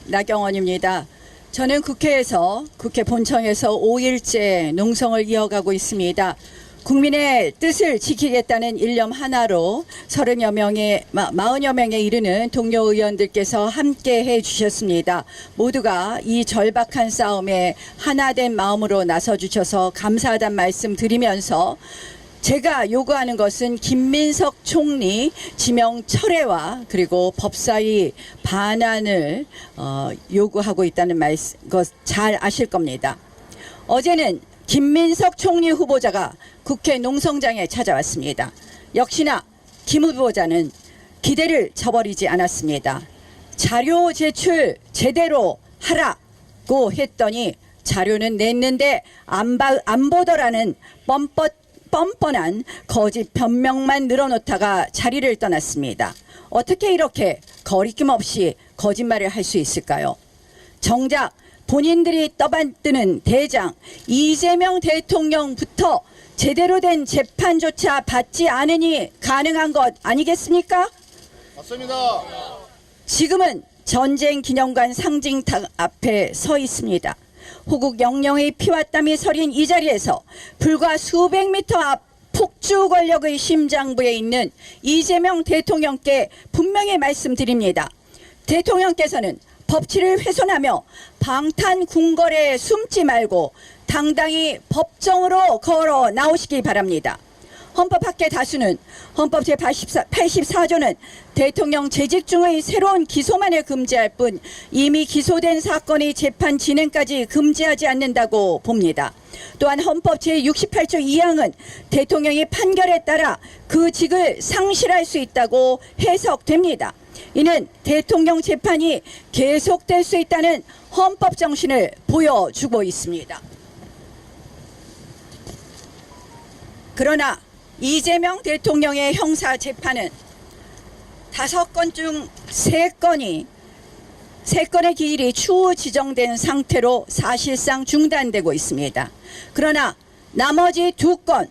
나경원입니다. 저는 국회 본청에서 5일째 농성을 이어가고 있습니다. 국민의 뜻을 지키겠다는 일념 하나로 40여 명에 이르는 동료 의원들께서 함께 해 주셨습니다. 모두가 이 절박한 싸움에 하나된 마음으로 나서 주셔서 감사하다는 말씀 드리면서 제가 요구하는 것은 김민석 총리 지명 철회와 그리고 법사위 반환을 요구하고 있다는 것 잘 아실 겁니다. 어제는 김민석 총리 후보자가 국회 농성장에 찾아왔습니다. 역시나 김 후보자는 기대를 저버리지 않았습니다. 자료 제출 제대로 하라고 했더니 자료는 냈는데 안 보더라는 뻔뻔한 거짓 변명만 늘어놓다가 자리를 떠났습니다. 어떻게 이렇게 거리낌 없이 거짓말을 할 수 있을까요? 정작 본인들이 떠받드는 대장 이재명 대통령부터 제대로 된 재판조차 받지 않으니 가능한 것 아니겠습니까? 맞습니다. 지금은 전쟁 기념관 상징탑 앞에 서 있습니다. 호국 영령의 피와 땀이 서린 이 자리에서 불과 수백 미터 앞 폭주 권력의 심장부에 있는 이재명 대통령께 분명히 말씀드립니다. 대통령께서는 법치를 훼손하며 방탄궁궐에 숨지 말고 당당히 법정으로 걸어 나오시기 바랍니다. 헌법학계 다수는 헌법 제84조는 대통령 재직 중의 새로운 기소만을 금지할 뿐 이미 기소된 사건의 재판 진행까지 금지하지 않는다고 봅니다. 또한 헌법 제68조 2항은 대통령의 판결에 따라 그 직을 상실할 수 있다고 해석됩니다. 이는 대통령 재판이 계속될 수 있다는 헌법 정신을 보여주고 있습니다. 그러나 이재명 대통령의 형사 재판은 5건 중 3건의 기일이 추후 지정된 상태로 사실상 중단되고 있습니다. 그러나 나머지 2건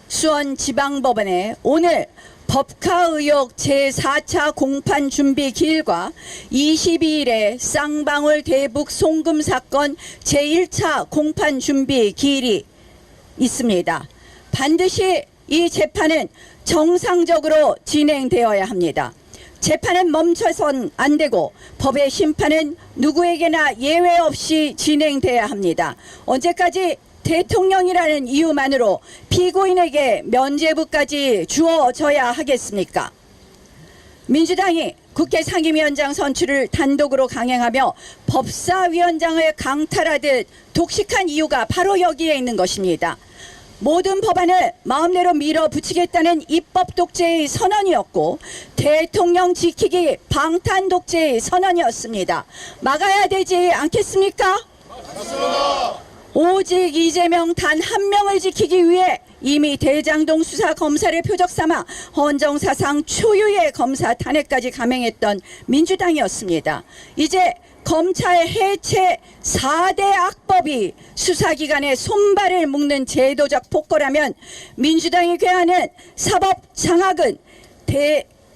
수원지방법원에 오늘 법카 의혹 제4차 공판 준비 기일과 22일에 쌍방울 대북 송금 사건 제1차 공판 준비 기일이 있습니다. 반드시 이 재판은 정상적으로 진행되어야 합니다. 재판은 멈춰선 안 되고 법의 심판은 누구에게나 예외 없이 진행돼야 합니다. 언제까지 대통령이라는 이유만으로 피고인에게 면죄부까지 주어져야 하겠습니까? 민주당이 국회 상임위원장 선출을 단독으로 강행하며 법사위원장을 강탈하듯 독식한 이유가 바로 여기에 있는 것입니다. 모든 법안을 마음대로 밀어붙이겠다는 입법 독재의 선언이었고 대통령 지키기 방탄 독재의 선언이었습니다. 막아야 되지 않겠습니까? 맞습니다. 오직 이재명 단 한 명을 지키기 위해 이미 대장동 수사 검사를 표적 삼아 헌정사상 초유의 검사 탄핵까지 감행했던 민주당이었습니다. 이제 검찰 해체 4대 악법이 수사기관의 손발을 묶는 제도적 폭거라면 민주당이 괴하는 사법 장악은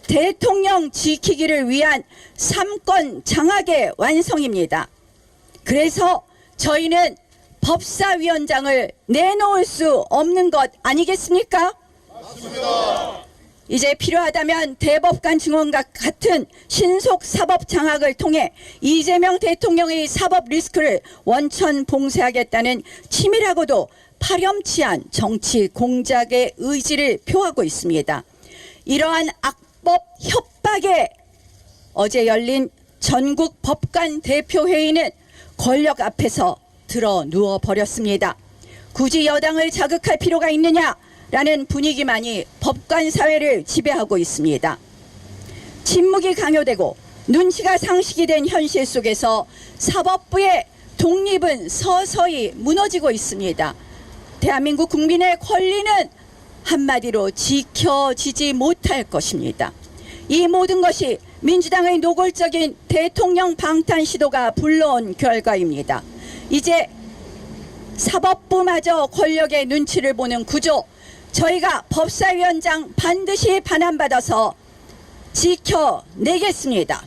대통령 지키기를 위한 3권 장악의 완성입니다. 그래서 저희는 법사위원장을 내놓을 수 없는 것 아니겠습니까? 맞습니다. 이제 필요하다면 대법관 증언과 같은 신속 사법 장악을 통해 이재명 대통령의 사법 리스크를 원천 봉쇄하겠다는 치밀하고도 파렴치한 정치 공작의 의지를 표하고 있습니다. 이러한 악법 협박에 어제 열린 전국 법관 대표회의는 권력 앞에서 들어 누워 버렸습니다. 굳이 여당을 자극할 필요가 있느냐라는 분위기만이 법관 사회를 지배하고 있습니다. 침묵이 강요되고 눈치가 상식이 된 현실 속에서 사법부의 독립은 서서히 무너지고 있습니다. 대한민국 국민의 권리는 한마디로 지켜지지 못할 것입니다. 이 모든 것이 민주당의 노골적인 대통령 방탄 시도가 불러온 결과입니다. 이제 사법부마저 권력의 눈치를 보는 구조, 저희가 법사위원장 반드시 반환받아서 지켜내겠습니다.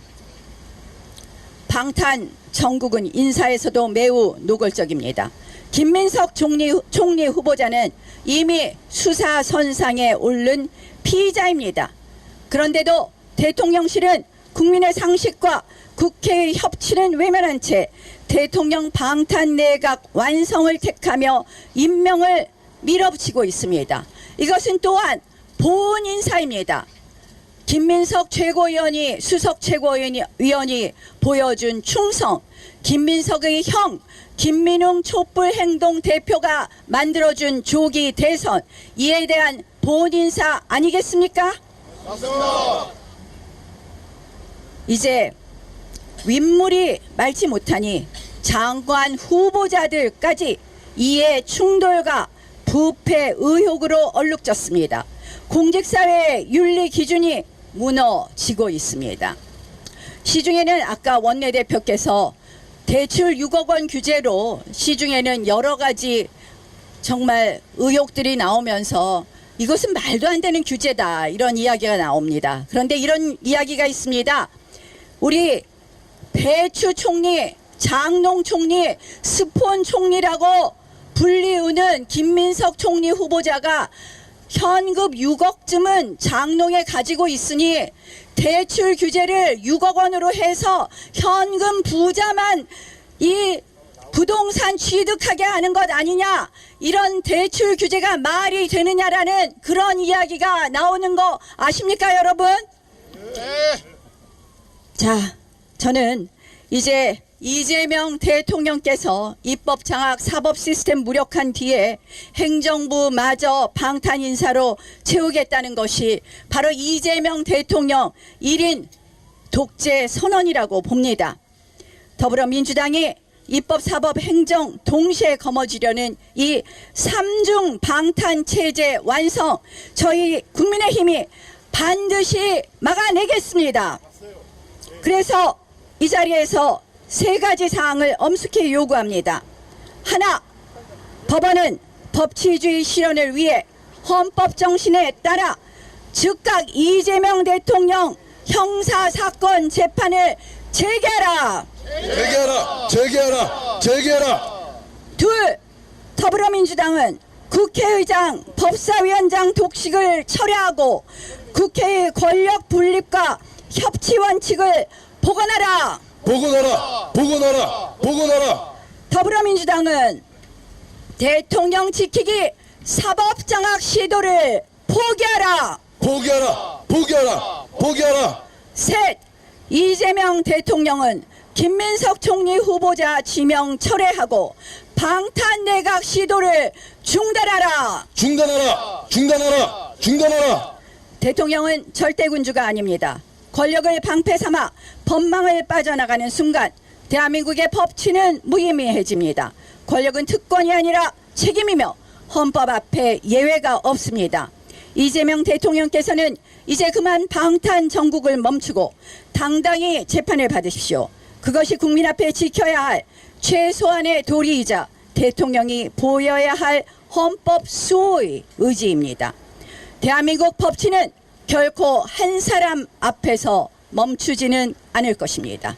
방탄 정국은 인사에서도 매우 노골적입니다. 김민석 총리 후보자는 이미 수사선상에 오른 피의자입니다. 그런데도 대통령실은 국민의 상식과 국회의 협치는 외면한 채 대통령 방탄 내각 완성을 택하며 임명을 밀어붙이고 있습니다. 이것은 또한 보훈 인사입니다. 김민석 최고위원이 수석 최고위원이 보여준 충성, 김민석의 형 김민웅 촛불행동 대표가 만들어준 조기 대선, 이에 대한 보훈 인사 아니겠습니까? 맞습니다. 이제 윗물이 맑지 못하니 장관 후보자들까지 이해 충돌과 부패 의혹으로 얼룩졌습니다. 공직사회의 윤리 기준이 무너지고 있습니다. 시중에는 아까 원내대표께서 대출 6억 원 규제로 시중에는 여러 가지 정말 의혹들이 나오면서 이것은 말도 안 되는 규제다, 이런 이야기가 나옵니다. 그런데 이런 이야기가 있습니다. 우리 배추 총리, 장농 총리, 스폰 총리라고 불리우는 김민석 총리 후보자가 현금 6억쯤은 장농에 가지고 있으니 대출 규제를 6억 원으로 해서 현금 부자만 이 부동산 취득하게 하는 것 아니냐, 이런 대출 규제가 말이 되느냐라는 그런 이야기가 나오는 거 아십니까, 여러분? 네. 자, 저는 이제 이재명 대통령께서 입법 장악 사법 시스템 무력한 뒤에 행정부마저 방탄 인사로 채우겠다는 것이 바로 이재명 대통령 1인 독재 선언이라고 봅니다. 더불어민주당이 입법 사법 행정 동시에 거머쥐려는 이 3중 방탄 체제 완성, 저희 국민의힘이 반드시 막아내겠습니다. 그래서 이 자리에서 세 가지 사항을 엄숙히 요구합니다. 하나, 법원은 법치주의 실현을 위해 헌법 정신에 따라 즉각 이재명 대통령 형사사건 재판을 재개하라. 재개하라. 둘, 더불어민주당은 국회의장, 법사위원장 독식을 철회하고 국회의 권력 분립과 협치 원칙을 복원하라. 복원하라. 더불어민주당은 대통령 지키기 사법장악 시도를 포기하라. 포기하라. 셋, 이재명 대통령은 김민석 총리 후보자 지명 철회하고 방탄 내각 시도를 중단하라. 중단하라. 대통령은 절대군주가 아닙니다. 권력을 방패 삼아 법망을 빠져나가는 순간 대한민국의 법치는 무의미해집니다. 권력은 특권이 아니라 책임이며 헌법 앞에 예외가 없습니다. 이재명 대통령께서는 이제 그만 방탄 정국을 멈추고 당당히 재판을 받으십시오. 그것이 국민 앞에 지켜야 할 최소한의 도리이자 대통령이 보여야 할 헌법 수호의 의지입니다. 대한민국 법치는 결코 한 사람 앞에서 멈추지는 않을 것입니다.